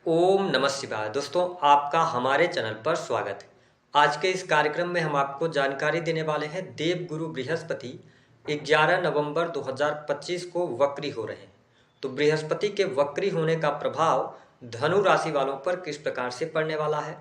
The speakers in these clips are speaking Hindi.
ओम नमः शिवाय। दोस्तों, आपका हमारे चैनल पर स्वागत है। आज के इस कार्यक्रम में हम आपको जानकारी देने वाले हैं देव गुरु बृहस्पति 11 नवंबर 2025 को वक्री हो रहे हैं। तो बृहस्पति के वक्री होने का प्रभाव धनु राशि वालों पर किस प्रकार से पड़ने वाला है,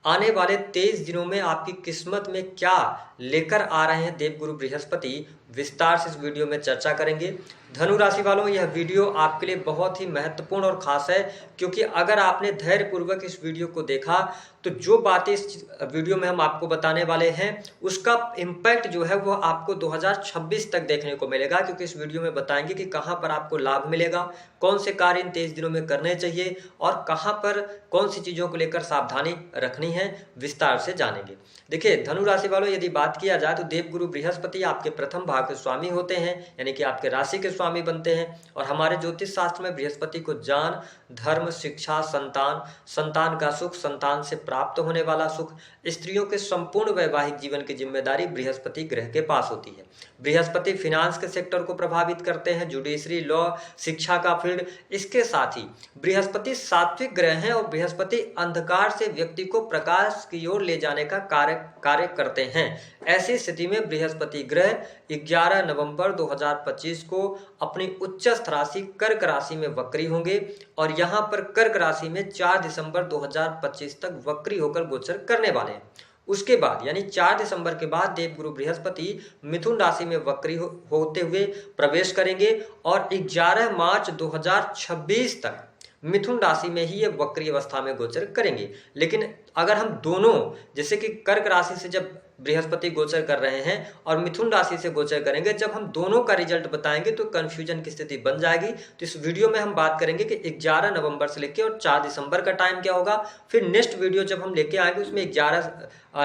आने वाले 23 दिनों में आपकी किस्मत में क्या लेकर आ रहे हैं देवगुरु बृहस्पति, विस्तार से इस वीडियो में चर्चा करेंगे। धनु राशि वालों, यह वीडियो आपके लिए बहुत ही महत्वपूर्ण और खास है, क्योंकि अगर आपने धैर्यपूर्वक इस वीडियो को देखा तो जो बातें इस वीडियो में हम आपको बताने वाले हैं उसका इम्पैक्ट जो है वो आपको 2026 तक देखने को मिलेगा। क्योंकि इस वीडियो में बताएंगे कि कहां पर आपको लाभ मिलेगा, कौन से कार्य इन 23 दिनों में करने चाहिए और कहां पर कौन सी चीज़ों को लेकर सावधानी रखनी है, विस्तार से जानेंगे। देखिए धनु राशि वालों, यदि बात किया जाए तो देवगुरु बृहस्पति आपके प्रथम भाव के स्वामी होते हैं, यानी कि आपके राशि के स्वामी बनते हैं। और हमारे ज्योतिष शास्त्र में बृहस्पति को ज्ञान, धर्म, शिक्षा, संतान, संतान का सुख, संतान से प्राप्त होने वाला सुख, स्त्रियों के संपूर्ण वैवाहिक जीवन की जिम्मेदारी बृहस्पति ग्रह के पास होती है। बृहस्पति फिनांस के सेक्टर को प्रभावित करते हैं, जुडिशरी, लॉ, शिक्षा का फील्ड। इसके साथ ही बृहस्पति सात्विक ग्रह हैं और बृहस्पति अंधकार से व्यक्ति को प्रकाश की ओर ले जाने का कार्य करते हैं। ऐसी स्थिति में बृहस्पति ग्रह 11 नवंबर 2025 को अपनी उच्चस्थ राशि कर्क राशि में वक्री होंगे और यहां पर कर्क राशि में 4 दिसंबर 2025 तक वक्री होकर गोचर करने वाले हैं। उसके बाद यानी 4 दिसंबर के बाद देवगुरु बृहस्पति मिथुन राशि में वक्री होते हुए प्रवेश करेंगे और 11 मार्च 2026 तक मिथुन राशि में ही ये वक्री अवस्था में गोचर करेंगे। लेकिन अगर हम दोनों, जैसे कि कर्क राशि से जब बृहस्पति गोचर कर रहे हैं और मिथुन राशि से गोचर करेंगे, जब हम दोनों का रिजल्ट बताएंगे तो कंफ्यूजन की स्थिति बन जाएगी। तो इस वीडियो में हम बात करेंगे कि 11 नवंबर से लेके और 4 दिसंबर का टाइम क्या होगा। फिर नेक्स्ट वीडियो जब हम लेके आएंगे उसमें 11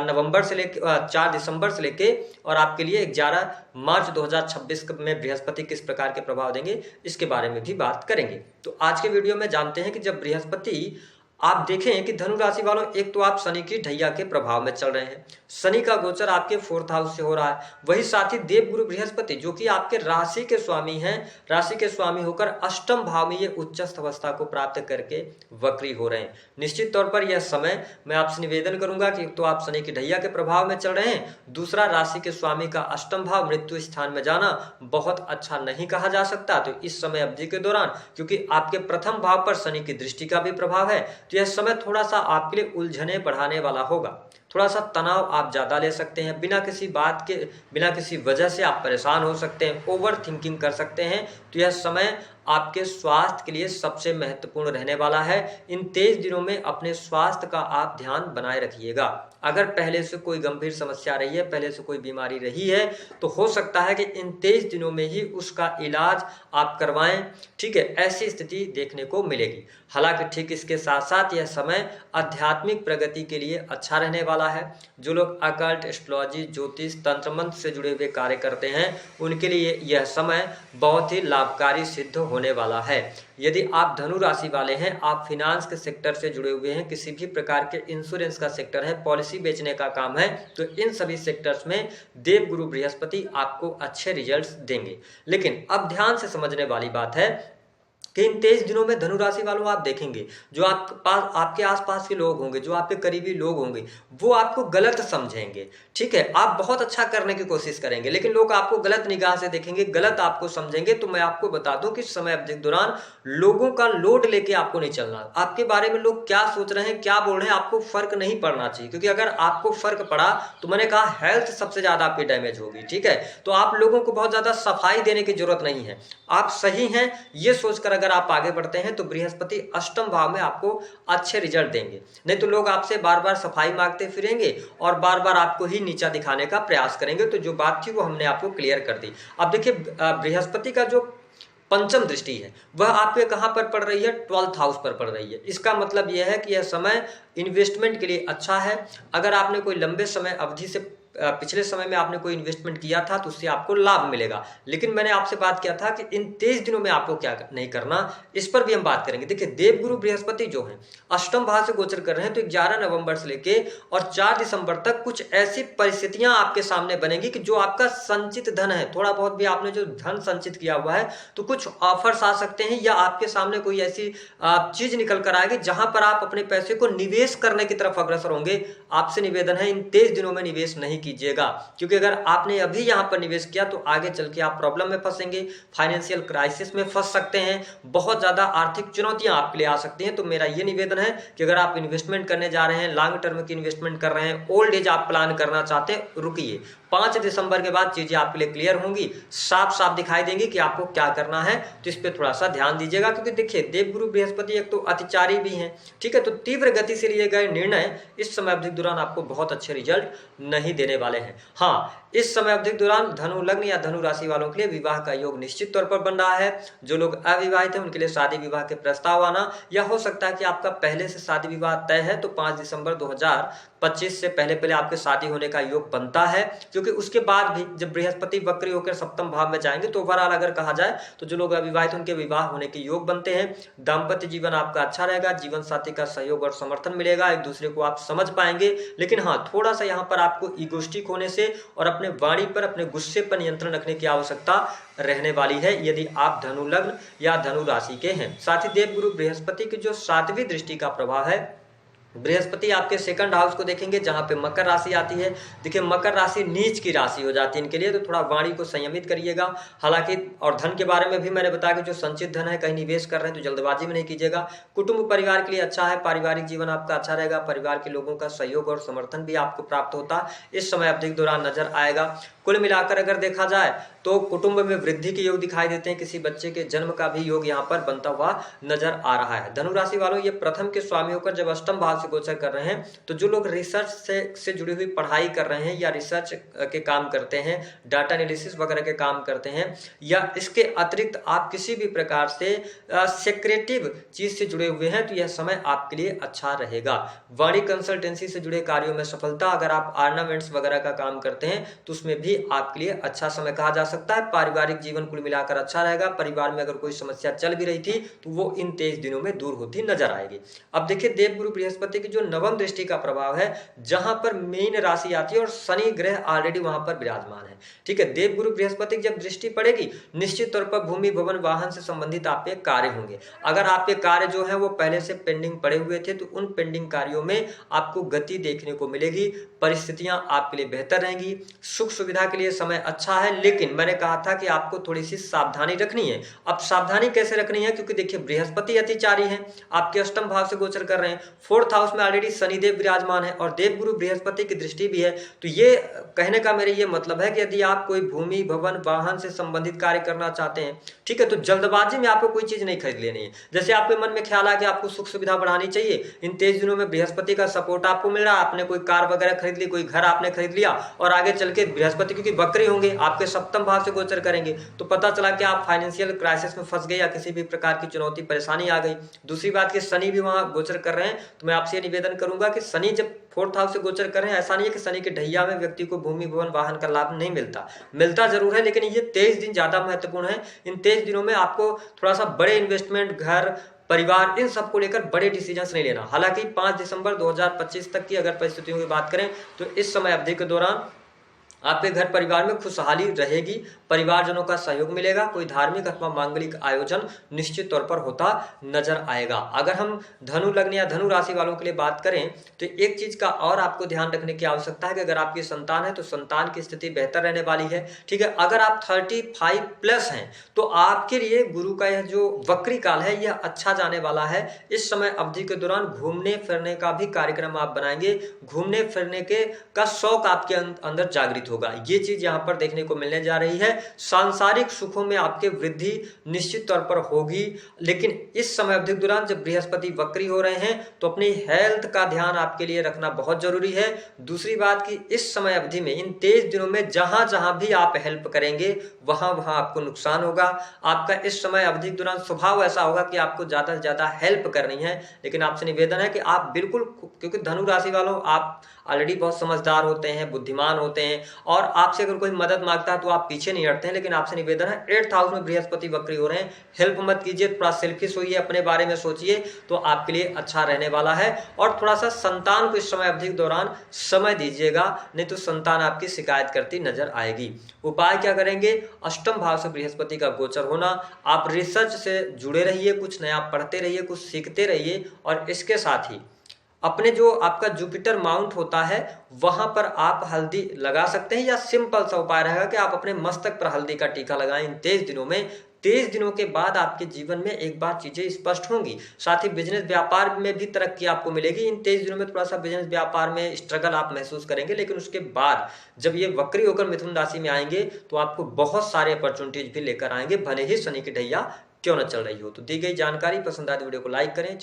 नवंबर से लेके 4 दिसंबर से लेके और आपके लिए 11 मार्च 2026 में बृहस्पति किस प्रकार के प्रभाव देंगे, इसके बारे में भी बात करेंगे। तो आज के वीडियो में जानते हैं कि जब बृहस्पति, आप देखें कि धनु राशि वालों, एक तो आप शनि की ढैया के प्रभाव में चल रहे हैं, शनि का गोचर आपके 4th हाउस से हो रहा है। वही साथ ही देवगुरु बृहस्पति जो कि आपके राशि के स्वामी हैं, राशि के स्वामी होकर अष्टम भाव में ये उच्चस्थ अवस्था को प्राप्त करके वक्री हो रहे हैं। निश्चित तौर पर यह समय मैं आपसे निवेदन करूंगा कि तो आप शनि की ढैया के प्रभाव में चल रहे हैं, दूसरा राशि के स्वामी का अष्टम भाव मृत्यु स्थान में जाना बहुत अच्छा नहीं कहा जा सकता। तो इस समय अवधि के दौरान, क्योंकि आपके प्रथम भाव पर शनि की दृष्टि का भी प्रभाव है, तो यह समय थोड़ा सा आपके लिए उलझने बढ़ाने वाला होगा। थोड़ा सा तनाव आप ज़्यादा ले सकते हैं, बिना किसी बात के, बिना किसी वजह से आप परेशान हो सकते हैं, ओवर थिंकिंग कर सकते हैं। तो यह समय आपके स्वास्थ्य के लिए सबसे महत्वपूर्ण रहने वाला है। इन 23 दिनों में अपने स्वास्थ्य का आप ध्यान बनाए रखिएगा। अगर पहले से कोई गंभीर समस्या रही है, पहले से कोई बीमारी रही है, तो हो सकता है कि इन 23 दिनों में ही उसका इलाज आप करवाएं। ठीक है, ऐसी स्थिति देखने को मिलेगी। हालांकि ठीक इसके साथ साथ यह समय आध्यात्मिक प्रगति के लिए अच्छा रहने वाला है। जो लोग अकल्ट, एस्ट्रोलॉजी, ज्योतिष, तंत्र मंत्र से जुड़े हुए कार्य करते हैं, उनके लिए यह समय बहुत ही लाभकारी सिद्ध होने वाला है। यदि आप धनु राशि वाले हैं, आप फिनांस के सेक्टर से जुड़े हुए हैं, किसी भी प्रकार के इंश्योरेंस का सेक्टर है, पॉलिसी बेचने का काम है, तो इन सभी सेक्टर्स में देवगुरु बृहस्पति आपको अच्छे रिजल्ट्स देंगे। लेकिन अब ध्यान से समझने वाली बात है कि इन 23 दिनों में धनु राशि वालों आप देखेंगे जो आपके आसपास के लोग होंगे, जो आपके करीबी लोग होंगे, वो आपको गलत समझेंगे। ठीक है, आप बहुत अच्छा करने की कोशिश करेंगे लेकिन लोग आपको गलत निगाह से देखेंगे, गलत आपको समझेंगे। तो मैं आपको बता दूं कि इस समय अवधि के दौरान लोगों का लोड लेके आपको नहीं चलना। आपके बारे में लोग क्या सोच रहे हैं, क्या बोल रहे हैं, आपको फर्क नहीं पड़ना चाहिए। क्योंकि अगर आपको फर्क पड़ा तो मैंने कहा हेल्थ सबसे ज्यादा आपकी डैमेज होगी। ठीक है, तो आप लोगों को बहुत ज्यादा सफाई देने की जरूरत नहीं है। आप सही हैं ये सोचकर अगर आप आगे बढ़ते हैं तो बृहस्पति अष्टम भाव में आपको अच्छे रिजल्ट देंगे। नहीं तो लोग आपसे बार बार सफाई मांगते फिरेंगे और बार बार आपको ही नीचा दिखाने का प्रयास करेंगे। तो जो बात थी वो हमने आपको क्लियर कर दी। अब देखिए बृहस्पति का जो पंचम दृष्टि है वह आपके कहां पर पड़ रही है, 12th हाउस पर पड़ रही है। इसका मतलब यह है कि यह समय इन्वेस्टमेंट के लिए अच्छा है। अगर आपने कोई लंबे समय अवधि से पिछले समय में आपने कोई इन्वेस्टमेंट किया था तो उससे आपको लाभ मिलेगा। लेकिन मैंने आपसे बात किया था कि इन 23 दिनों में आपको क्या नहीं करना, इस पर भी हम बात करेंगे। देखिए, देवगुरु बृहस्पति जो है अष्टम भाव से गोचर कर रहे हैं, तो 11 नवंबर से लेके और 4 दिसंबर तक कुछ ऐसी परिस्थितियां आपके सामने बनेगी कि जो आपका संचित धन है, थोड़ा बहुत भी आपने जो धन संचित किया हुआ है, तो कुछ ऑफर्स आ सकते हैं या आपके सामने कोई ऐसी चीज निकल कर आएगी जहां पर आप अपने पैसे को निवेश करने की तरफ अग्रसर होंगे। आपसे निवेदन है, इन 23 दिनों में निवेश नहीं कीजिएगा, क्योंकि अगर आपने अभी यहां पर निवेश किया तो आगे चल के आप प्रॉब्लम में फंसेंगे, फाइनेंशियल क्राइसिस में फंस सकते हैं, बहुत ज्यादा आर्थिक चुनौतियां आपके लिए आ सकती हैं। तो मेरा यह निवेदन है कि अगर आप इन्वेस्टमेंट करने जा रहे हैं, लॉन्ग टर्म की इन्वेस्टमेंट कर रहे हैं, ओल्ड एज आप प्लान करना चाहते हैं, रुकिए। 5 दिसंबर के बाद चीजें आपके लिए क्लियर होंगी, साफ साफ दिखाई देंगी कि आपको क्या करना है। तो इस पे थोड़ा सा ध्यान दीजिएगा, क्योंकि देखिए देवगुरु बृहस्पति एक तो अतिचारी भी हैं, ठीक है। तो तीव्र गति से लिए गए निर्णय इस समय अवधि के दौरान आपको बहुत अच्छे रिजल्ट नहीं देने वाले हैं। हाँ, इस समय अवधि के दौरान धनु लग्न या धनु राशि वालों के लिए विवाह का योग निश्चित तौर पर बन रहा है। जो लोग अविवाहित हैं उनके लिए शादी विवाह के प्रस्ताव आना, या हो सकता है कि आपका पहले से शादी विवाह तय है तो 5 दिसंबर 2025 से पहले पहले आपके शादी होने का योग बनता है, क्योंकि उसके बाद भी जब बृहस्पति वक्री होकर सप्तम भाव में जाएंगे तो ओवरऑल अगर कहा जाए तो जो लोग अविवाहित उनके विवाह होने के योग बनते हैं। दाम्पत्य जीवन आपका अच्छा रहेगा, जीवन साथी का सहयोग और समर्थन मिलेगा, एक दूसरे को आप समझ पाएंगे। लेकिन हाँ, थोड़ा सा यहाँ पर आपको ईगोस्टिक होने से और अपने वाणी पर, अपने गुस्से पर नियंत्रण रखने की आवश्यकता रहने वाली है यदि आप धनु लग्न या धनु राशि के हैं। साथ ही देवगुरु बृहस्पति की जो 7वीं दृष्टि का प्रभाव है, बृहस्पति आपके सेकंड हाउस को देखेंगे जहां पे मकर राशि आती है। देखिए, मकर राशि नीच की राशि हो जाती है इनके लिए, तो थोड़ा वाणी को संयमित करिएगा। हालांकि और धन के बारे में भी मैंने बताया कि जो संचित धन है, कहीं निवेश कर रहे हैं तो जल्दबाजी में नहीं कीजिएगा। कुटुंब परिवार के लिए अच्छा है, पारिवारिक जीवन आपका अच्छा रहेगा, परिवार के लोगों का सहयोग और समर्थन भी आपको प्राप्त होता इस समय अवधि के दौरान नजर आएगा। कुल मिलाकर अगर देखा जाए तो कुटुंब में वृद्धि के योग दिखाई देते हैं, किसी बच्चे के जन्म का भी योग यहाँ पर बनता हुआ नजर आ रहा है। धनु राशि वालों, ये प्रथम के स्वामी होकर जब अष्टम भाव से गोचर कर रहे हैं, तो जो लोग रिसर्च से जुड़ी हुई पढ़ाई कर रहे हैं या रिसर्च के काम करते हैं, डाटा एनालिसिस वगैरह के काम करते हैं, या इसके अतिरिक्त आप किसी भी प्रकार से सेक्रेटिव चीज से जुड़े हुए हैं, तो यह समय आपके लिए अच्छा रहेगा। वाणी कंसल्टेंसी से जुड़े कार्यों में सफलता, अगर आप ऑर्नामेंट्स वगैरह का काम करते हैं तो उसमें भी आपके लिए अच्छा समय कहा जा सकता है। पारिवारिक जीवन कुल मिलाकर अच्छा रहेगा। परिवार में अगर कोई समस्या चल भी रही थी तो वो इन 23 दिनों में दूर होती नजर आएगी। अब देखिए, देवगुरु बृहस्पति की जो नवम दृष्टि का प्रभाव है, जहां पर मीन राशि आती है और शनि ग्रह ऑलरेडी वहां पर विराजमान है, ठीक है। देवगुरु बृहस्पति की जब दृष्टि पड़ेगी, निश्चित तौर पर भूमि भवन वाहन से संबंधित आपके कार्य होंगे। अगर आपके कार्य जो है वो पहले से पेंडिंग पड़े हुए थे तो उन पेंडिंग कार्यों में आपको गति देखने को मिलेगी, परिस्थितियां आपके लिए बेहतर रहेंगी। सुख सुविधा के लिए समय अच्छा है, लेकिन मैंने कहा था कि आपको थोड़ी सी सावधानी रखनी है। अब सावधानी कैसे रखनी है, क्योंकि देखिए बृहस्पति अतिचारी है, आपके अष्टम भाव से गोचर कर रहे हैं, 4th हाउस में ऑलरेडी शनिदेव विराजमान है और देवगुरु बृहस्पति की दृष्टि भी है। तो ये कहने का मेरे ये मतलब है कि यदि आप कोई भूमि भवन वाहन से संबंधित कार्य करना चाहते हैं, ठीक है, तो जल्दबाजी में आपको कोई चीज नहीं खरीद लेनी है। जैसे आपके मन में ख्याल है कि आपको सुख सुविधा बढ़ानी चाहिए, इन 23 दिनों में बृहस्पति का सपोर्ट आपको मिल रहा है, आपने कोई कार वगैरह खरीद ली, कोई घर आपने खरीद लिया, और आगे चल के बृहस्पति क्योंकि वक्री होंगे, आपके सप्तम भाव से गोचर करेंगे, तो पता चला कि आप फाइनेंशियल क्राइसिस में फंस गए या किसी भी प्रकार की चुनौती परेशानी आ गई। दूसरी बात कि शनि भी वहां गोचर कर रहे हैं, तो मैं आपसे निवेदन करूंगा कि शनि जब 4th हाउस से गोचर कर रहे हैं, ऐसा नहीं है कि शनि के ढैया में व्यक्ति को भूमि भवन वाहन का लाभ नहीं मिलता जरूर है, लेकिन ये 23 दिन ज्यादा महत्वपूर्ण है। इन 23 दिनों में आपको थोड़ा सा बड़े इन्वेस्टमेंट, घर परिवार, इन सब को लेकर बड़े डिसीजंस नहीं लेना। हालांकि 5 दिसंबर 2025 तक की अगर परिस्थितियों की बात करें तो इस समय अवधि के दौरान आपके घर परिवार में खुशहाली रहेगी, परिवारजनों का सहयोग मिलेगा, कोई धार्मिक अथवा मांगलिक आयोजन निश्चित तौर पर होता नजर आएगा। अगर हम धनु लग्न या धनु राशि वालों के लिए बात करें तो एक चीज का और आपको ध्यान रखने की आवश्यकता है कि अगर आपकी संतान है तो संतान की स्थिति बेहतर रहने वाली है, ठीक है। अगर आप 35+ हैं तो आपके लिए गुरु का यह जो वक्री काल है यह अच्छा जाने वाला है। इस समय अवधि के दौरान घूमने फिरने का भी कार्यक्रम आप बनाएंगे, घूमने फिरने का शौक आपके अंदर जागृत साबित होगा। ये चीज यहाँ पर देखने को मिलने जा रही है। सांसारिक सुखों में आपके वृद्धि निश्चित तौर पर होगी, लेकिन इस समय अवधि के दौरान जब बृहस्पति वक्री हो रहे हैं तो अपनी हेल्थ का ध्यान आपके लिए रखना बहुत जरूरी है। दूसरी बात कि इस समय अवधि में, इन 23 दिनों में जहां जहां भी आप हेल्प करेंगे वहां वहां आपको नुकसान होगा। आपका इस समय अवधि के दौरान स्वभाव ऐसा होगा कि आपको ज्यादा से ज्यादा हेल्प करनी है, लेकिन आपसे निवेदन है कि आप बिल्कुल, क्योंकि धनु राशि वालों आप ऑलरेडी बहुत समझदार होते हैं, बुद्धिमान होते हैं, और आपसे अगर कोई मदद मांगता है तो आप पीछे नहीं हटते हैं, लेकिन आपसे निवेदन है 8th हाउस में बृहस्पति वक्री हो रहे हैं, हेल्प मत कीजिए, थोड़ा सेल्फिश होइए, अपने बारे में सोचिए तो आपके लिए अच्छा रहने वाला है। और थोड़ा सा संतान को इस समय अवधि के दौरान समय दीजिएगा, नहीं तो संतान आपकी शिकायत करती नजर आएगी। उपाय क्या करेंगे? अष्टम भाव से बृहस्पति का गोचर होना, आप रिसर्च से जुड़े रहिए, कुछ नया पढ़ते रहिए, कुछ सीखते रहिए, और इसके साथ ही अपने जो आपका जुपिटर माउंट होता है वहां पर आप हल्दी लगा सकते हैं, या सिंपल सा उपाय रहेगा कि आप अपने मस्तक पर हल्दी का टीका लगाएं इन 23 दिनों में। 23 दिनों के बाद आपके जीवन में एक बार चीजें स्पष्ट होंगी। साथ ही बिजनेस व्यापार में भी तरक्की आपको मिलेगी। इन 23 दिनों में थोड़ा सा बिजनेस व्यापार में स्ट्रगल आप महसूस करेंगे, लेकिन उसके बाद जब ये वक्री होकर मिथुन राशि में आएंगे तो आपको बहुत सारे अपॉर्चुनिटीज भी लेकर आएंगे, भले ही शनि की ढैया क्यों न चल रही हो। तो दी गई जानकारी पसंद आए तो वीडियो को लाइक करें।